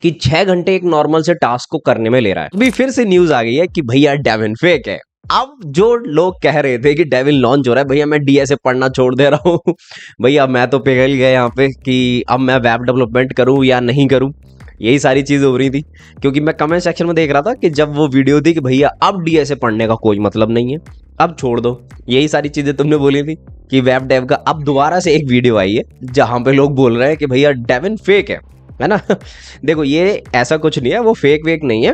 कि 6 घंटे एक नॉर्मल से टास्क को करने में ले रहा है। अभी फिर से न्यूज आ गई है कि भैया डेविन फेक है। अब जो लोग कह रहे थे कि डेविन लॉन्च हो रहा है, भैया मैं डीएसए पढ़ना छोड़ दे रहा हूँ भैया मैं तो पिघल गया यहाँ पे कि अब मैं वेब डेवलपमेंट करूँ या नहीं करूँ, यही सारी चीजें हो रही थी। क्योंकि मैं कमेंट सेक्शन में देख रहा था कि जब वो वीडियो थी कि भैया अब डीएसए पढ़ने का कोई मतलब नहीं है, अब छोड़ दो, यही सारी चीजें तुमने बोली थी कि वेब डेव का। अब दोबारा से एक वीडियो आई है जहां पे लोग बोल रहे हैं कि भैया डेविन फेक है ना देखो ये ऐसा कुछ नहीं है, वो फेक वेक नहीं है।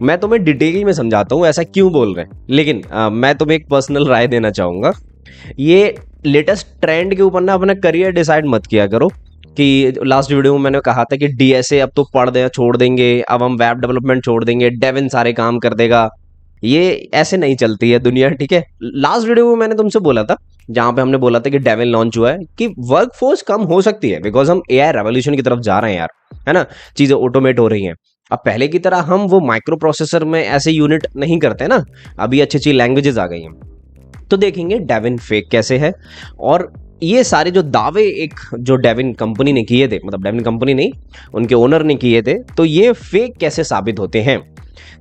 मैं तुम्हें डिटेल में समझाता हूँ ऐसा क्यों बोल रहे हैं, लेकिन मैं तुम्हें एक पर्सनल राय देना चाहूंगा। ये लेटेस्ट ट्रेंड के ऊपर ना अपना करियर डिसाइड मत किया करो कि लास्ट वीडियो में मैंने कहा था कि डीएसए अब तो पढ़ दे छोड़ देंगे, अब हम वेब डेवलपमेंट छोड़ देंगे, डेविन सारे काम कर देगा। ये ऐसे नहीं चलती है दुनिया, ठीक है। लास्ट वीडियो में मैंने तुमसे बोला था, जहां पे हमने बोला था कि डेविन लॉन्च हुआ है, कि वर्क फोर्स कम हो सकती है बिकॉज हम एआई रेवोल्यूशन की तरफ जा रहे हैं यार, है ना। चीजें ऑटोमेट हो रही हैं। अब पहले की तरह हम वो माइक्रो प्रोसेसर में ऐसे यूनिट नहीं करते ना, अभी अच्छी अच्छी लैंग्वेजेस आ गई हैं। तो देखेंगे डेविन फेक कैसे है, और ये सारे जो दावे एक जो डेविन कंपनी ने किए थे, मतलब डेविन कंपनी नहीं उनके ओनर ने किए थे, तो ये फेक कैसे साबित होते हैं।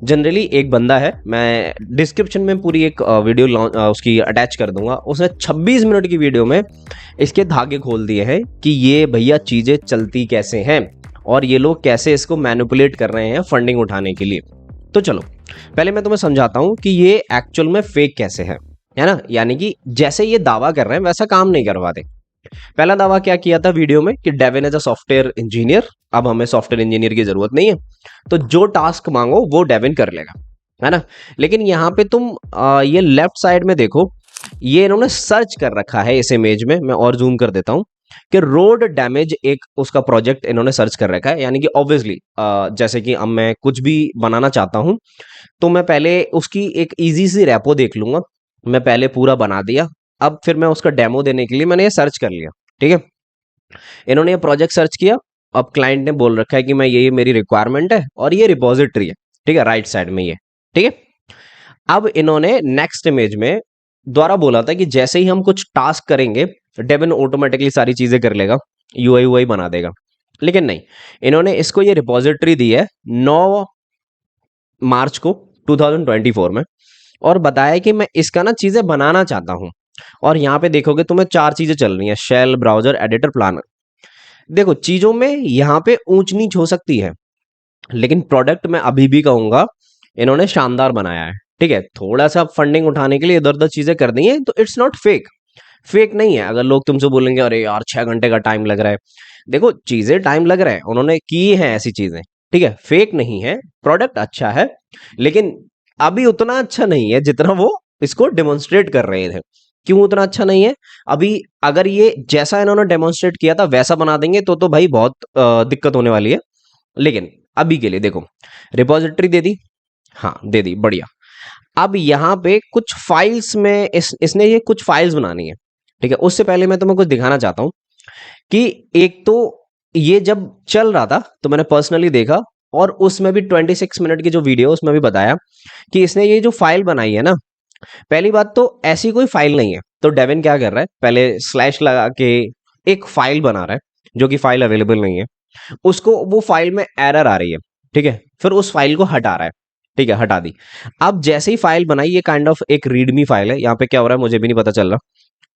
जनरली एक बंदा है, मैं डिस्क्रिप्शन में पूरी एक वीडियो उसकी अटैच कर दूंगा, उसने 26 मिनट की वीडियो में इसके धागे खोल दिए हैं कि ये भैया चीज़ें चलती कैसे हैं और ये लोग कैसे इसको मैनिपुलेट कर रहे हैं फंडिंग उठाने के लिए। तो चलो पहले मैं तुम्हें समझाता हूँ कि ये एक्चुअल में फेक कैसे है ना। यानी कि जैसे ये दावा कर रहे हैं वैसा काम नहीं करवाते। पहला दावा क्या किया था वीडियो में कि Devin as a software engineer, अब हमें सॉफ्टवेयर इंजीनियर की जरूरत नहीं है, तो जो टास्क मांगो वो डेविन कर लेगा, है ना। लेकिन यहाँ पे तुम ये लेफ्ट साइड में देखो, ये इन्होंने सर्च कर रखा है इस इमेज में, मैं और जूम कर देता हूँ कि रोड डैमेज एक उसका प्रोजेक्ट इन्होंने सर्च कर रखा है। यानी कि ऑब्वियसली जैसे कि अब मैं कुछ भी बनाना चाहता हूँ तो मैं पहले उसकी एक इजी सी रेपो देख लूंगा, मैं पहले पूरा बना दिया, अब फिर मैं उसका डेमो देने के लिए मैंने ये सर्च कर लिया, ठीक है। इन्होंने ये प्रोजेक्ट सर्च किया, अब क्लाइंट ने बोल रखा है कि मैं ये मेरी रिक्वायरमेंट है और ये रिपोजिटरी है, ठीक है, राइट साइड में ये, ठीक है। अब इन्होंने नेक्स्ट इमेज में द्वारा बोला था कि जैसे ही हम कुछ टास्क करेंगे डेविन ऑटोमेटिकली सारी चीजें कर लेगा, यूआई यूआई बना देगा। लेकिन नहीं, इन्होंने इसको ये रिपोजिटरी दी है 9 मार्च को 2024 में, और बताया कि मैं इसका ना चीजें बनाना चाहता हूं। और यहाँ पे देखोगे तुम्हें 4 चीजें चल रही हैं, शेल, ब्राउजर, एडिटर, प्लानर। देखो चीजों में यहाँ पे ऊंच नीच हो सकती है, लेकिन प्रोडक्ट मैं अभी भी कहूंगा इन्होंने शानदार बनाया है, ठीक है। थोड़ा सा फंडिंग उठाने के लिए इधर उधर चीजें कर दी हैं, तो इट्स नॉट फेक, फेक नहीं है। अगर लोग तुमसे बोलेंगे अरे यार 6 घंटे का टाइम लग रहा है, देखो चीजें टाइम लग रहा है, उन्होंने की हैं ऐसी चीजें, ठीक है, फेक नहीं है। प्रोडक्ट अच्छा है, लेकिन अभी उतना अच्छा नहीं है जितना वो इसको डेमोन्स्ट्रेट कर रहे थे। क्यों उतना अच्छा नहीं है? अभी अगर ये जैसा इन्होंने डेमोन्स्ट्रेट किया था वैसा बना देंगे तो भाई बहुत दिक्कत होने वाली है। लेकिन अभी के लिए देखो, रिपोजिटरी दे दी, हाँ दे दी, बढ़िया। अब यहाँ पे कुछ फाइल्स में इसने ये कुछ फाइल्स बनानी है, ठीक है। उससे पहले मैं तुम्हें कुछ दिखाना चाहता हूँ कि एक तो ये जब चल रहा था तो मैंने पर्सनली देखा, और उसमें भी 26 मिनट की जो वीडियो उसमें भी बताया कि इसने ये जो फाइल बनाई है ना, पहली बात तो ऐसी कोई फाइल नहीं है। तो डेविन क्या कर रहा है, पहले स्लैश लगा के एक फाइल बना रहा है जो कि फाइल अवेलेबल नहीं है, उसको वो फाइल में एरर आ रही है, ठीक है, फिर उस फाइल को हटा रहा है, ठीक है, हटा दी। अब जैसे ही फाइल बनाई, ये काइंड ऑफ एक रीडमी फाइल है, यहाँ पे क्या हो रहा है मुझे भी नहीं पता चल रहा,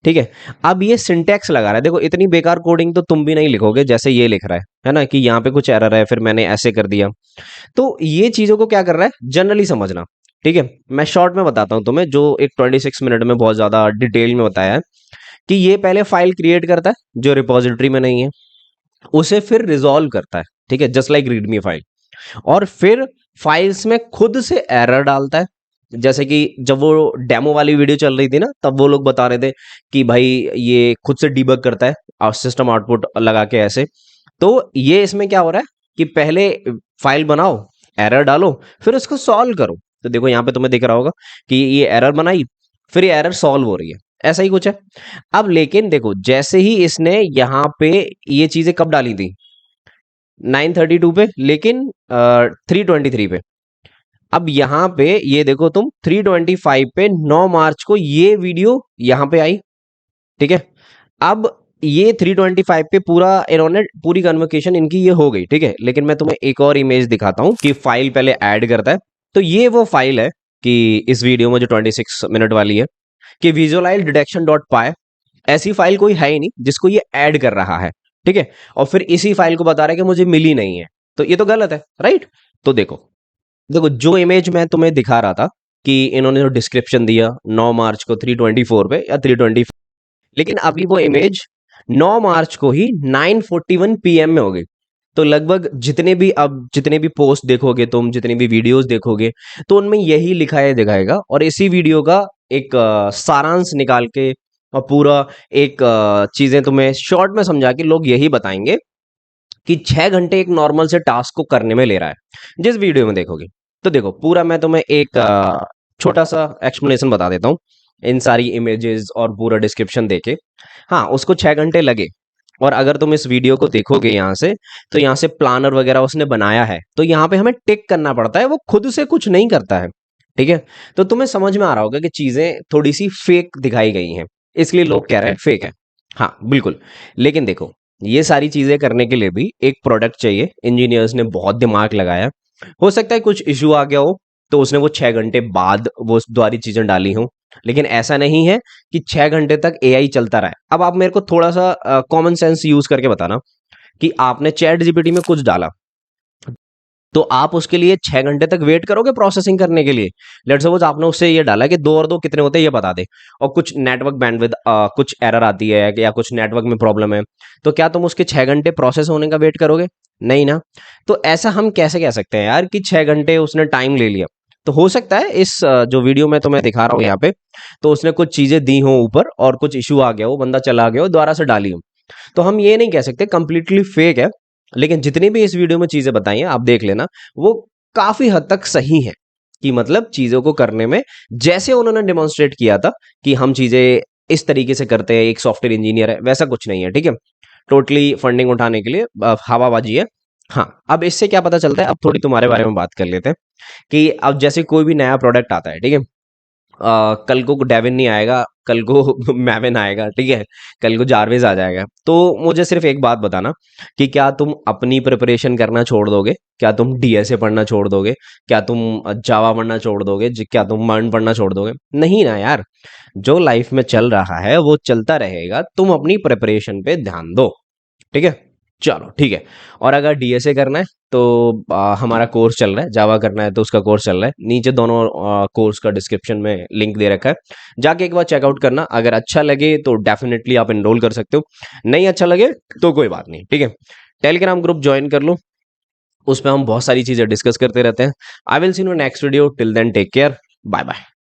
ठीक है। अब ये सिंटेक्स लगा रहा है, देखो इतनी बेकार कोडिंग तो तुम भी नहीं लिखोगे जैसे ये लिख रहा है ना, कि यहाँ पे कुछ एरर है फिर मैंने ऐसे कर दिया। तो ये चीजों को क्या कर रहा है जनरली समझना, ठीक है। मैं शॉर्ट में बताता हूँ तुम्हें, जो एक 26 मिनट में बहुत ज्यादा डिटेल में बताया है कि ये पहले फाइल क्रिएट करता है जो रिपोजिटरी में नहीं है, उसे फिर रिजॉल्व करता है, ठीक है, जस्ट लाइक रीडमी फाइल, और फिर फाइल्स में खुद से एरर डालता है। जैसे कि जब वो डेमो वाली वीडियो चल रही थी ना, तब वो लोग बता रहे थे कि भाई ये खुद से डीबग करता है और सिस्टम आउटपुट लगा के ऐसे। तो ये इसमें क्या हो रहा है कि पहले फाइल बनाओ, एरर डालो, फिर उसको सॉल्व करो। तो देखो यहाँ पे तुम्हें दिख रहा होगा कि ये एरर बनाई, फिर ये एरर सॉल्व हो रही है, ऐसा ही कुछ है। अब लेकिन देखो जैसे ही इसने यहाँ पे ये चीजें कब डाली थी, 9:32 पे, लेकिन 3:23 पे। अब यहाँ पे ये देखो तुम 3:25 पे 9 मार्च को ये वीडियो यहाँ पे आई, ठीक है। अब ये 325 पे पूरा इन्होंने पूरी कन्वर्सेशन इनकी ये हो गई, ठीक है। लेकिन मैं तुम्हें एक और इमेज दिखाता हूँ कि फाइल पहले ऐड करता है। तो ये वो फाइल है कि इस वीडियो में जो 26 मिनट वाली है कि विजुअलाइज डिटेक्शन डॉट पाई, ऐसी फाइल कोई है ही नहीं जिसको ये ऐड कर रहा है, ठीक है। और फिर इसी फाइल को बता रहा है कि मुझे मिली नहीं है, तो ये तो गलत है, राइट। तो देखो देखो जो इमेज मैं तुम्हें दिखा रहा था कि इन्होंने जो डिस्क्रिप्शन दिया 9 मार्च को 324 पे या 320, लेकिन अभी वो इमेज 9 मार्च को ही 9:41 पीएम में हो गई। तो लगभग जितने भी पोस्ट देखोगे तुम, जितनी भी वीडियोस देखोगे, तो उनमें यही लिखा है दिखाएगा। और इसी वीडियो का एक सारांश निकाल के और पूरा एक चीजें तुम्हें शॉर्ट में समझा के लोग यही बताएंगे कि 6 घंटे एक नॉर्मल से टास्क को करने में ले रहा है जिस वीडियो में देखोगे। तो देखो पूरा मैं तुम्हें एक छोटा सा एक्सप्लेनेशन बता देता हूँ इन सारी इमेजेस और पूरा डिस्क्रिप्शन देके। हाँ, उसको 6 घंटे लगे। और अगर तुम इस वीडियो को देखोगे यहाँ से, तो यहाँ से प्लानर वगैरह उसने बनाया है, तो यहाँ पे हमें टिक करना पड़ता है, वो खुद से कुछ नहीं करता है, ठीक है। तो तुम्हें समझ में आ रहा होगा कि चीजें थोड़ी सी फेक दिखाई गई हैं, इसलिए लोग कह रहे हैं फेक है। हाँ बिल्कुल। लेकिन देखो ये सारी चीजें करने के लिए भी एक प्रोडक्ट चाहिए, इंजीनियर्स ने बहुत दिमाग लगाया। हो सकता है कुछ इशू आ गया हो, तो उसने वो 6 घंटे बाद वो द्वारी चीजें डाली हों। लेकिन ऐसा नहीं है कि 6 घंटे तक एआई चलता रहा है। अब आप मेरे को थोड़ा सा कॉमन सेंस यूज करके बताना कि आपने चैट जीपीटी में कुछ डाला, तो आप उसके लिए 6 घंटे तक वेट करोगे प्रोसेसिंग करने के लिए। लेट्स सपोज आपने उससे ये डाला कि 2 और 2 कितने होते हैं ये बता दे, और कुछ नेटवर्क बैंडविड्थ कुछ एरर आती है या कुछ नेटवर्क में प्रॉब्लम है, तो क्या तुम उसके 6 घंटे प्रोसेस होने का वेट करोगे? नहीं ना। तो ऐसा हम कैसे कह सकते हैं यार कि 6 घंटे उसने टाइम ले लिया? तो हो सकता है इस जो वीडियो में तुम्हें दिखा रहा हूँ यहाँ पे, तो उसने कुछ चीजें दी हो ऊपर और कुछ इशू आ गया हो, बंदा चला गया हो, दोबारा से डाली हो। तो हम ये नहीं कह सकते कंप्लीटली फेक है। लेकिन जितनी भी इस वीडियो में चीजें बताई हैं आप देख लेना, वो काफी हद तक सही है। कि मतलब चीजों को करने में जैसे उन्होंने डेमोन्स्ट्रेट किया था कि हम चीजें इस तरीके से करते हैं, एक सॉफ्टवेयर इंजीनियर है, वैसा कुछ नहीं है, ठीक है। टोटली फंडिंग उठाने के लिए हवाबाजी है। हाँ, अब इससे क्या पता चलता है, अब थोड़ी तुम्हारे बारे में बात कर लेते हैं कि अब जैसे कोई भी नया प्रोडक्ट आता है, ठीक है। कल को डेविन नहीं आएगा, कल को मैविन आएगा, ठीक है, कल को जारविस आ जाएगा। तो मुझे सिर्फ एक बात बताना कि क्या तुम अपनी प्रिपरेशन करना छोड़ दोगे? क्या तुम डीएसए पढ़ना छोड़ दोगे? क्या तुम जावा पढ़ना छोड़ दोगे? क्या तुम मर्न पढ़ना छोड़ दोगे? नहीं ना यार। जो लाइफ में चल रहा है वो चलता रहेगा, तुम अपनी प्रिपरेशन पे ध्यान दो, ठीक है। चलो ठीक है। और अगर डीएसए करना है तो हमारा कोर्स चल रहा है, जावा करना है तो उसका कोर्स चल रहा है, नीचे दोनों कोर्स का डिस्क्रिप्शन में लिंक दे रखा है, जाके एक बार चेकआउट करना। अगर अच्छा लगे तो डेफिनेटली आप एनरोल कर सकते हो, नहीं अच्छा लगे तो कोई बात नहीं, ठीक है। टेलीग्राम ग्रुप ज्वाइन कर लो, उसमें हम बहुत सारी चीजें डिस्कस करते रहते हैं। I will see you next video, till then take care, bye bye.